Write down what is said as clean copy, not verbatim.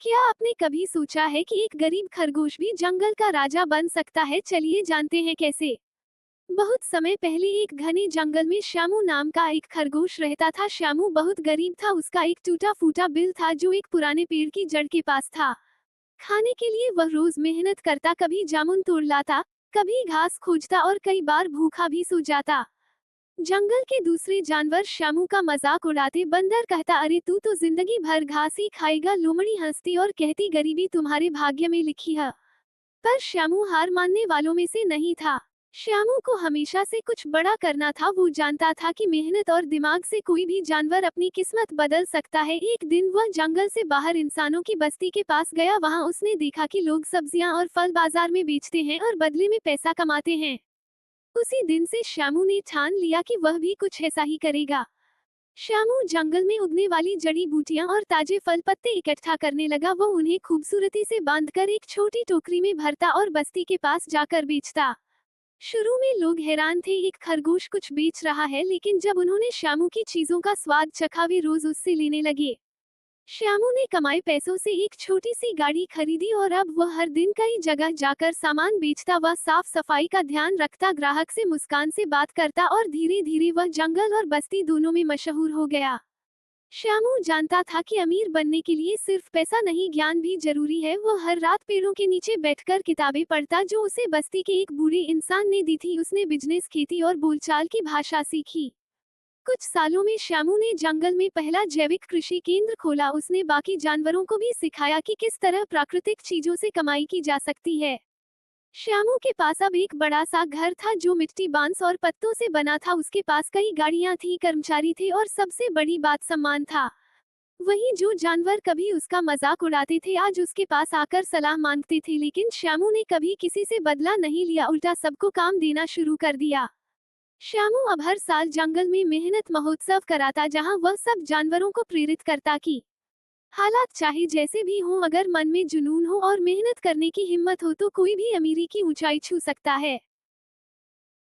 क्या आपने कभी सोचा है कि एक गरीब खरगोश भी जंगल का राजा बन सकता है? चलिए जानते हैं कैसे। बहुत समय पहले एक घने जंगल में श्यामू नाम का एक खरगोश रहता था। श्यामू बहुत गरीब था। उसका एक टूटा फूटा बिल था जो एक पुराने पेड़ की जड़ के पास था। खाने के लिए वह रोज मेहनत करता, कभी जामुन तोड़ लाता, कभी घास खोजता और कई बार भूखा भी सो जाता। जंगल के दूसरे जानवर श्यामू का मजाक उड़ाते। बंदर कहता, अरे तू तो जिंदगी भर घास ही खाएगा। लोमड़ी हंसती और कहती, गरीबी तुम्हारे भाग्य में लिखी है। पर श्यामू हार मानने वालों में से नहीं था। श्यामू को हमेशा से कुछ बड़ा करना था। वो जानता था कि मेहनत और दिमाग से कोई भी जानवर अपनी किस्मत बदल सकता है। एक दिन वह जंगल से बाहर इंसानों की बस्ती के पास गया। वहां उसने देखा कि लोग सब्जियां और फल बाजार में बेचते हैं और बदले में पैसा कमाते हैं। उसी दिन से श्यामू ने ठान लिया कि वह भी कुछ ऐसा ही करेगा। श्यामू जंगल में उगने वाली जड़ी बूटियां और ताजे फल पत्ते इकट्ठा करने लगा। वो उन्हें खूबसूरती से बांधकर एक छोटी टोकरी में भरता और बस्ती के पास जाकर बेचता। शुरू में लोग हैरान थे, एक खरगोश कुछ बेच रहा है, लेकिन जब उन्होंने श्यामू की चीजों का स्वाद चखा वे रोज उससे लेने लगे। श्यामू ने कमाए पैसों से एक छोटी सी गाड़ी खरीदी और अब वह हर दिन कई जगह जाकर सामान बेचता। वह साफ सफाई का ध्यान रखता, ग्राहक से मुस्कान से बात करता और धीरे धीरे वह जंगल और बस्ती दोनों में मशहूर हो गया। श्यामू जानता था कि अमीर बनने के लिए सिर्फ पैसा नहीं, ज्ञान भी जरूरी है। वो हर रात पेड़ों के नीचे बैठकर किताबें पढ़ता जो उसे बस्ती के एक बूढ़े इंसान ने दी थी। उसने बिजनेस, खेती और बोलचाल की भाषा सीखी। कुछ सालों में श्यामू ने जंगल में पहला जैविक कृषि केंद्र खोला। उसने बाकी जानवरों को भी सिखाया कि किस तरह प्राकृतिक चीजों से कमाई की जा सकती है। श्यामू के पास अब एक बड़ा सा घर था जो मिट्टी, बांस और पत्तों से बना था। उसके पास कई गाड़ियां थी, कर्मचारी थे और सबसे बड़ी बात सम्मान था। वहीं जो जानवर कभी उसका मजाक उड़ाते थे आज उसके पास आकर सलाह मांगते थे। लेकिन श्यामू ने कभी किसी से बदला नहीं लिया, उल्टा सबको काम देना शुरू कर दिया। श्यामू अब हर साल जंगल में मेहनत महोत्सव कराता जहां वह सब जानवरों को प्रेरित करता कि हालात चाहे जैसे भी हों, अगर मन में जुनून हो और मेहनत करने की हिम्मत हो तो कोई भी अमीरी की ऊंचाई छू सकता है।